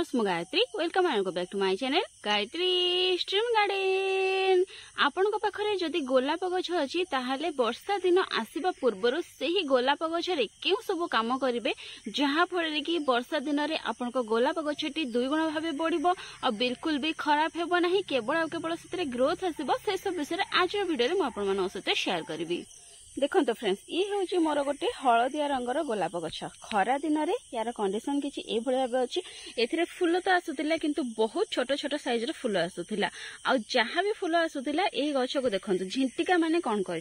Viewers मु Gayatri welcome and go back to my channel Gayatri stream garden. आपण को पाखरे जदि गोलाप गछ अछि ताहाले वर्षा दिन आसीबा पूर्वरु सेही गोलाप गछरे केउ सब काम करिवे जहा फळे कि वर्षा दिन रे आपण को गोलाप गछटी दुई गुण भाबे बढ़िबो और बिल्कुल भी खराब हेबो नाही। केवल सेतरे ग्रोथ आसीबो से सब विषय आज वीडियो रे मु आपण मानक सहित शेयर करिवि। देखो फ्रेंड्स ये हूँ मोर गोटे हलदिया रंगर गोलाप गछ। खरा दिन में यार कंडीशन किसी ए भाव अच्छी ए फूल तो आसूला किंतु बहुत छोट छोट साइज फूल आसूला आ जहाँ भी फूल आसूला ये गछ को देखो झिंटिका माने कौन कर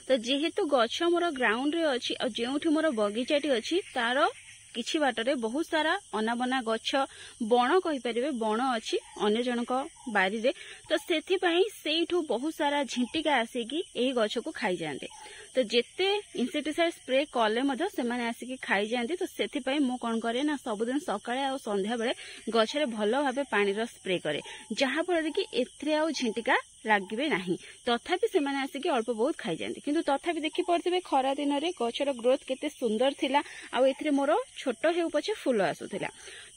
तो जेहेतु गछ मोर ग्राउंड रे अच्छी और जो मोर बगीचाटी अच्छी तार किछि बाटरे बहुत सारा अनाबना गछ बण कहीपर बण अच्छी अन्य जनक बारी रे तो सेठू बहुत सारा झिंटिका आसिकी यही गछ को खाई जाते तो जेते इंसेक्टिसाइड स्प्रे कले मध्य से माने आसिकी खाई जाते तो सेथिपई मु कोन करे ना सबुदिन सकाळे आ संध्या बेले गछरे भलो भाबे पानी रो स्प्रे करे जहा फल कि एथरे आ झिंटिका लागिबे नाही। तथापि से माने आसिकी अल्प बहुत खाई जाते किंतु तथापि देखि पड़थिबे खरा दिन रे गछर ग्रोथ केते सुंदर थिला आ एथरे मोर छोट हेउ पछे फूल आसुथिला।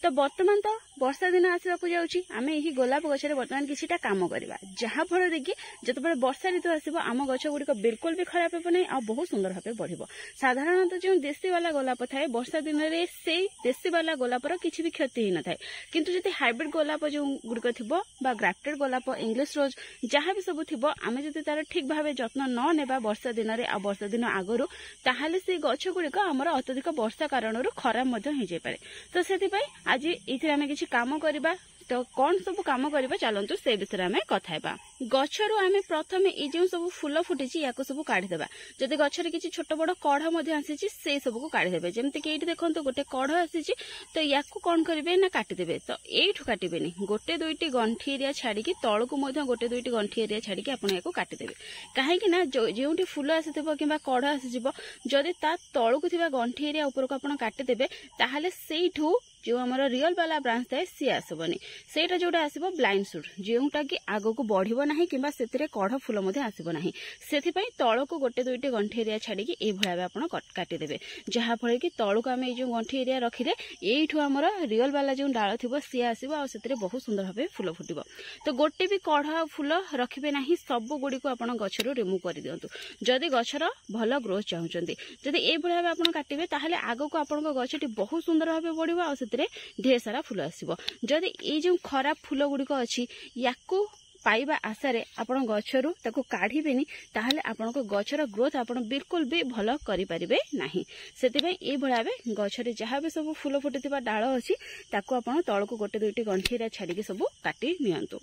तो वर्तमान तो वर्षा दिन आसवाक जाउची आमे एही गोलाप गछरे वर्तमान किछिटा काम करबा जहा फल देखि जतबे वर्षा ऋतु आसीबो आम गछ गुड़िक बिल्कुल भी खराब हेबो नै आ बहुत सुंदर भाबे बढ़िबो। साधारणतः जो देशी वाला गोलाप थाए वर्षा दिन रे से देशी वाला गोलापर किछि भी क्षति हि न थाए किंतु जति हाइब्रिड गोलाप जो गुड़िक थिबो बा ग्राफ्टेड गोलाप इंग्लिश रोज जहाँ भी सब थिबो आमे जति तार ठीक भाबे जत्न न नेबा वर्षा दिन रे आ वर्षा दिन आगरु ताहाले से गछ गुड़िक हमर अत्यधिक वर्षा कारणरु खराब मध्य हो जाय पारे। तो सेति पई आज इथे आमे किछि काम करबा तो कौन सब काम करबा चलंतु से विषय आमे कथा हेबा। गछरु आमे प्रथमे ए जे सब फूल फुटिची याको सब काढी देबा जदि गछरे किछि छोट बड़ कढ़ मध्ये आसीची से सब को काढी देबे जेमति कि एठी देखंतु गोटे कढ़ आसीची तो याको कोन करिवे ना काटी देबे तो एठु काटिबेनी गोटे दुईटी गंठी एरिया छाडी कि तळकु मध्ये गोटे दुईटी गंठी एरिया छाडी कि आपण याको काटी देबे काहे कि ना जेउठी फूल आसीथिबो किबा कढ़ आसीजिवो जदि ता तळकु थिबा गंठी एरिया ऊपर को आपण काटी देबे ताहाले सेइठु जो हमारा रियल वाला ब्रांच थाए सी आसबनी सेटा जोटा आसीबो ब्लाइंड शूट जोटा कि आगो को बढ़िबो नाही किबा सेतिरे कढ़ फूल मध्ये आसीबो नाही सेथिपई तळको गोटे दुईटी गंठी एरिया छाडी कि ए भळा आपण काटी देबे जहा फळे कि तळको आमे जो गंठी एरिया रखिले एइठु हमारा रियल वाला जो डाळ थिबो सी आसीबो आ सेतिरे बहुत सुंदर भाबे फूल फुटिबो। तो गोटे भी कढ़ फूल रखिबे नाही सब गुडी को आपण गछरो रिमूव कर दियंतु जदि गछर भलो ग्रोथ चाहुचंती जदि ए भळा आपण काटिबे ताहाले आगो को आपण गछटी बहुत सुंदर भाबे बढ़िबो आ ढेर सारा फूल आसीबो। जदि ए जो खराब फूल गुड़िक अच्छी याकू पाइबा आशा रे आपण गछरु ताको काढिबेनी ताहाले आपण को गछर ग्रोथ आपण बिल्कुल भी भलो करि परिबे नाही। सेति पई ए भळाबे गछरे जहा भी सब फूल फुटितिबा डाळ अछि ताको आपण तळको गोटे दुईटी गंठीरा छाडी के सब काटी नियंतु।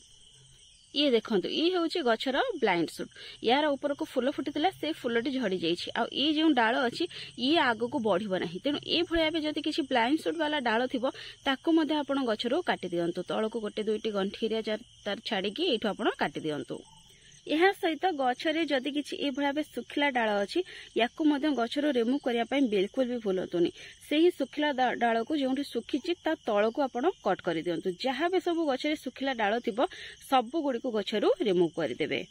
ये देखंतु ये होउची गछर ब्लाइंड शूट यार ऊपर को फूल फुटितला से फूलटी झड़ी जाइछि आ ये जो डाळ अछि ये आगो को बढ़िबो नाही तेनु ए भळियाबे जति किछि ब्लाइंड शूट वाला डाळ थिबो ताको मध्ये आपण गछरो काटी दियंतु तळको गोटे दुईटी गंठीरा तार छाडी कि एठु आपण काटी दियंतु। यह सहित गछरे जदि किछि ए भळाबे सुखिला डाळ अछि याकु मध्ये गछरो रिमूव करिया पई बिल्कुल भी भूलतुनी सेही सुखिला डाळ को जोंठी सुखिछि ता तळ को आपण कट करि दियंतु जहा बे सब गछरे सुखिला डाळ थिबो सब गुडी को गछरो रिमूव करि देबे।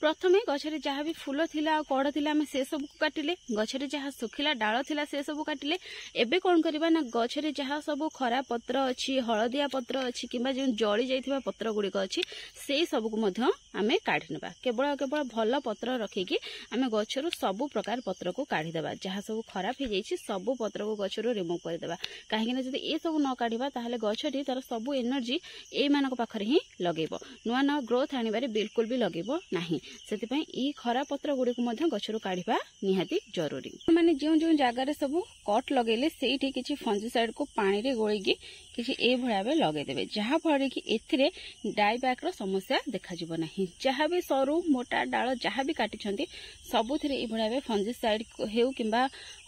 प्रथमे गछरे जहाँ भी फूल थिला आ कढ़ थिला आमे से सब को काटिले गछरे जहाँ सुखिला डाळ थिला से सब काटिले एबे कोन करबा ना गछरे जहाँ सब खरा पत्र अछि हळदिया पत्र अछि किबा जे जळी जाइथिबा पत्र गुडी को अछि से सब को मध्य आमे काढि नेबा केवल भल पत्र रखिकी आमे गछरो सब प्रकार पत्र को काढि देबा जहाँ सब खराब हे जाइछि सब पत्र को गछरो रिमूव कर देबा काहे कि जदि ए सब न काढिबा ताहाले गछटी तार सब एनर्जी ए मानक पाखरे ही लगेबो नुआ न ग्रोथ आनिबारे बिल्कुल भी लगेबो नाही। सेतिपई ई खरा पत्र गुडी को मध्य गछरो काढिबा निहाती जरूरी। माने जो जो जगह रे सब कट लगेले सेठी किछि फंजीसाइड को पानी रे गोळीकी किछि ए भळाबे लगे देबे जहा फळे कि एथिरे डाइबैक रो समस्या देखा जिवो नाही। जहा भी सरू मोटा डाळ जहा भी काटिछंती सबुथिरे ए भळाबे फंजीसाइड हेउ किबा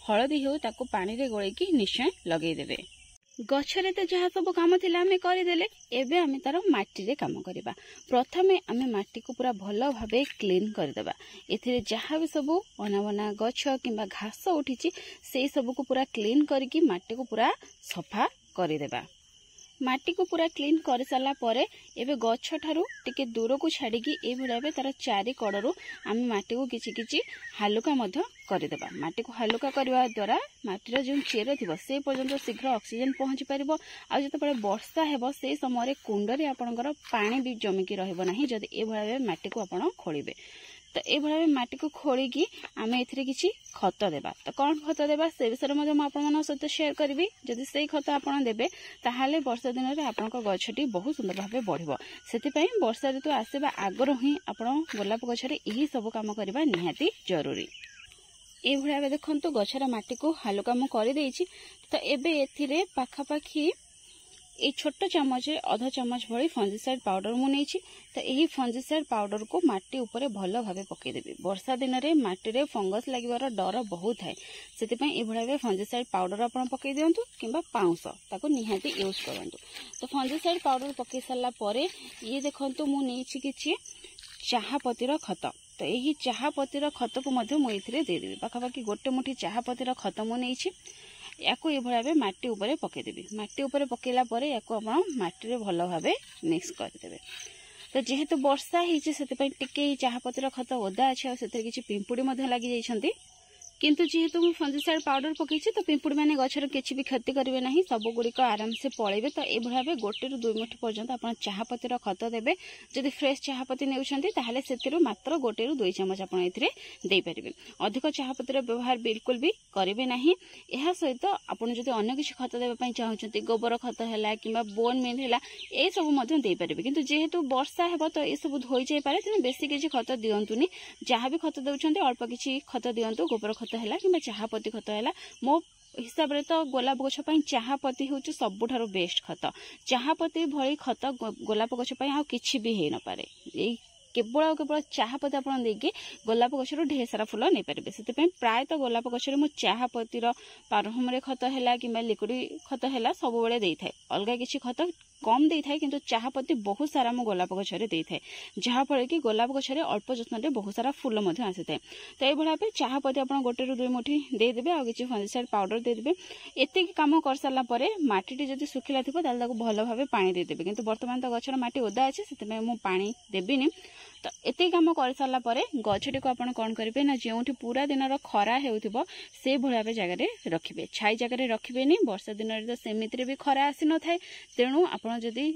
हळदी हेउ ताको पानी रे गोळीकी निश्चय लगे देबे। गछरे तो जहाँ सब काम थिला आमे करिदेले एबे आमे तार माटी रे काम करिबा। प्रथमे आमे माटी को पूरा भलो भाबे क्लीन करदेबा एथिरे जहाँ भी सब अनावना गछ किबा घास उठिछि से सब को पूरा क्लीन करके माटी को पूरा सफा करदेबा। माटी को पूरा क्लीन कर सारा परे एबे गछ ठारू टिके दूर को छाड़ी ए भाई तार चारि कड़ू आम माटी को किछि किछि हालुका मध्य करदेबा। माटी को हालुका करने द्वारा माटीर जो चेर थी से पर्यंत शीघ्र ऑक्सीजन पहुंची पार। आते वर्षा हेब से समय कुंडे आपणकर पानी भी जमिकी रहिबो नाही जदि ए भाई माटी को आपण खोलिबे। तो ये भाव माटी को खोलिकी आम ए खत देबा। तो कौन खत देबा से विषय में आप सहित शेयर करी। जदि से खत आपन देबे ताहाले वर्षा दिन में आपण गछटी बहुत सुंदर भाव बढ़िबो। सेतिपई वर्षा ऋतु आसीबा आगरो ही आपण गोलाप गछरे यही सब काम करबा निहाती जरूरी। ए भाव देखंतु गछरा माटी को हालुका मु कर देछि। तो एबे एथिरे पाखापाखी ये छोट चामच अध चामच भली फंजीसाइड पाउडर मु नहीं। तो यही फंजीसाइड पाउडर को माटी उपरे भल भाव पकईदेवी। वर्षा दिन में माटी रे फंगस लगिवार डर बहुत है से भाव फंजीसाइड पाउडर आप पकई दिंतु कि पाउंस ताको निहाती यूज करंतु। तो फंजीसाइड पाउडर पकई सारा परे ये देखंतु मु नहीं कि चाहापतिर खत। तो यही चाहापतिर खत को मुझे देदेवी। पाखापाखि गोटे मुठी चाहापतिर खत मु नहीं या भाव माटी उपरे पकईदेवी। माटी उपरे पकईला या माटी भल भाव मिक्स करदे। तो जेहेतु वर्षा होती चाहापतिर खत ओदा अच्छे से किसी पिंपुड़ी लगी जाइछंती किंतु जेहेतु मुझे फंजीसाइड पाउडर पकई तो पिंपुड़ी मैंने गचर किसी भी क्षति करेंगे ना सब गुड़िक आराम से पलैबे। तो ये भाव गोटे रु 2 मुठी पर्यंत आप चाहापतिर खत देवे। जदि फ्रेश चाहापति ने मात्र गोटे रु 2 चामच आप पारे। अधिक चाहापतिर व्यवहार बिल्कुल भी करेंगे ना। यह सहित आपड़ जब अन्य किसी खत देवाई चाहते गोबर खत है कि बोन मिल है ये सब देपारे। किंतु जेहेतु वर्षा है तो ये सब धोई जापे तेनाली बेसी किसी खत दिंतुनि। जहाँ भी खत दौरान अल्प किसी खत दिंतु गोबर खत है कि चाहापति खत है। मो हिसाब रे तो गोलाप गछ चाहापति हूँ सबुठारु बेस्ट खत। चाहापति भली खत गोलाप गछ आ किछि भी हो न पारे। केवल केवल चाहापति आप गोलाप गछर ढेर सारा फूल नहीं पारे। से प्रायतः गोलाप गछरे मु चाहापतिर प्रारंभ खत है कि लिक्विड खत है सब बेले दे थाए। अलग किसी खत कम दे थाए किंतु चाहापति बहुत सारा मु गोलाप गछरे दे थाए जहाँफल कि गोलाप गछरे अल्प जत्न बहुत सारा फूल आसी थाए। तो ये भाव चाहापति आप गोटे रु 2 मुठी देदेवे आ किसी फंजीसाइड पाउडर देदेवे। एति काम कर सारा परे माटी जदि सुखिला थी भल भाव पानी देदेवे। किंतु वर्तमान तो गछर माटी ओदा अच्छे से मु पानी देविनी। तो एति काम कर सारा परे गछटी को आपण कौन करेंगे ना जो पूरा दिन खरा हो से भाव जगह रखिए। छाई जगह रखिए। वर्षा दिन में तो सेमिति भी खरा आसी न थाए तेणु आप जदि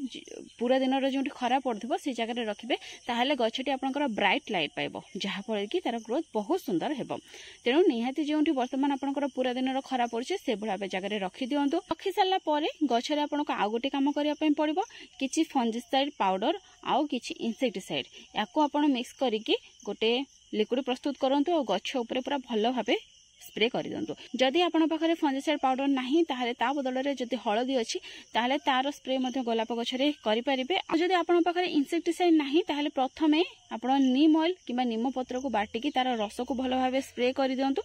पूरा दिन जो खरा पड़ो से जगह रखिए ताहले गछटी आपंकर ब्राइट लाइट पाइब जहाँफल कि तार ग्रोथ बहुत सुंदर हेब। तेणु निहाती जो वर्तमान आपंकर पूरा दिन खरा पड़े से भाव जगह रखी दिंतु। रखी सारा गछरे आपको आउ गोटे काम करने पड़ो किसी फंजीसाइड पाउडर आउ किसी इनसेक्टिसाइड या आप मिक्स करके गोटे लिक्विड प्रस्तुत करंतु और गछ उपरे पूरा भल भाव स्प्रे कर दिंतु। जदि आपन पाखरे फंजीसाइड पाउडर नाही ताहले ता बदल रे जदि हळदी अछि ताहले तार स्प्रे मध्ये गोलाप गछरे करि परिबे। आ जदि आपन पाखरे इनसेक्टिसाइड नाही ताहले प्रथमे आपन नीम ऑयल किबा नीम पत्र को बाटिकी तार रस को भल भाव स्प्रे कर दिंतु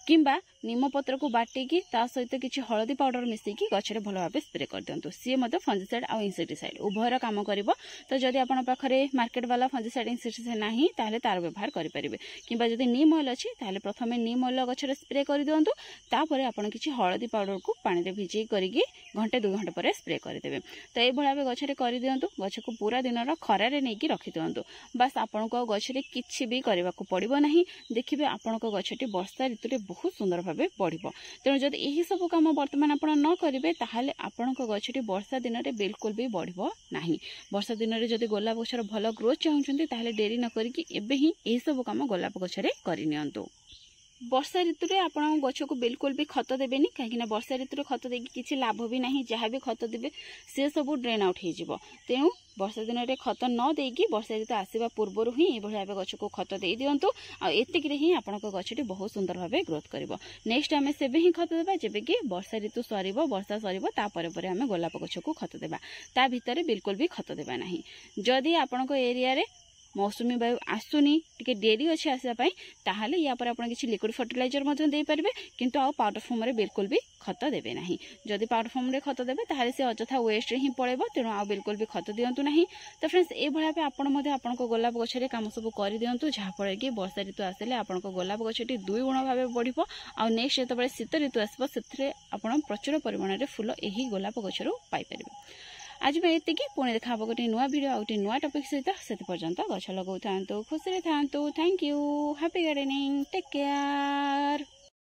किंबा नीम पत्र को बाटिकी ता सहित किछि हळदी पाउडर मिसेकी गछरे भल भाव स्प्रे कर दिंतु। सी मध्ये फंजीसाइड आ इनसेक्टिसाइड उभयर काम करिवो। तो जदि आपन पाखरे मार्केट वाला फंजीसाइड इनसेक्टिसाइड नाही ताहले तार व्यवहार करि परिबे। किंबा जदि नीम ऑयल अछि ताहले प्रथमे नीम ऑयल गछरे स्प्रे कर दिंतु तापरे आपन किछि हळदी पाउडर को पानी रे भिजै करिकि घंटे 2 घंटा पर स्प्रे कर देबे। तो ए भल भाव गछरे कर दिंतु। गछ को पूरा दिन खरा रे नेकी रखि दिंतु। बस आपन को गछरे किछि भी करबा को पड़िबो नाही। देखिबे आपन को गछटी वर्षा ऋतु रे बहुत सुंदर भाव बढ़िबो। तेणु जदि यही सब काम वर्तमान आप न करेंगे ताहले आपण गछटी वर्षा दिन में बिल्कुल भी बढ़िबो नाही। वर्षा दिन में जदि गोलाप गछर भल ग्रोथ चाहूछंती ताहले डेरी न करिकि एबे ही यही सब काम गोलाप गछरे करि नियंतु। वर्षा ऋतु रे आपण गछ को बिल्कुल भी खत देबेनी कहीं वर्षा ऋतु रे खत देकी किछि लाभ भी नाही। जहाँ भी खत देबे से सब ड्रेन आउट हो जिवो। तेणु वर्षा दिन में खत न देकी वर्षा ऋतु आसीबा पूर्व ही ये भाव गछ को खत दे दिंतु। आतिक ही आपण गछटी बहुत सुंदर भाव ग्रोथ करिवो। नेक्स्ट आमे सेबे ही खत देबा जेबे कि वर्षा ऋतु सरीबो वर्षा सरीबो तापर परे आमे गोलाप गछ को खत देबा। ता भितरे बिल्कुल भी खत देबा नाही। जदि आपण एरिया रे मौसुमी वायु आसुनी टिके डेरी अच्छे आसापी ताहले या पर आपण किछि लिक्विड फर्टिलाइजर मधे दे पारबे किंतु आ पाउडर फॉर्म रे बिल्कुल भी खत देबे नाही। जदि पाउडर फॉर्म रे खत देबे ताहले से अजथा वेस्ट रे ही पळेबो। तेणु आ बिल्कुल भी खत दियंतु नाही। तो फ्रेंड्स ए भळा पे आपण मधे आपण को गोलाप गछरे काम सब करि दियंतु जहा पळे कि वर्षा ऋतु आसेले आपण को गोलाप गछटी 2 गुण भाबे बढ़िबो। आ नेक्स्ट जेतबेले शीत ऋतु आसबो सेथरे आपण प्रचुर परिमाण रे फूल एही गोलाप गछरो पाई परिबे। आज मैं ये पुणी देखा गोटे नुआ भिडियो आ गोटे नुआ टॉपिक सहित से पर्यंत गछ लगाऊ था खुशी था। Thank you. Happy gardening. Take care.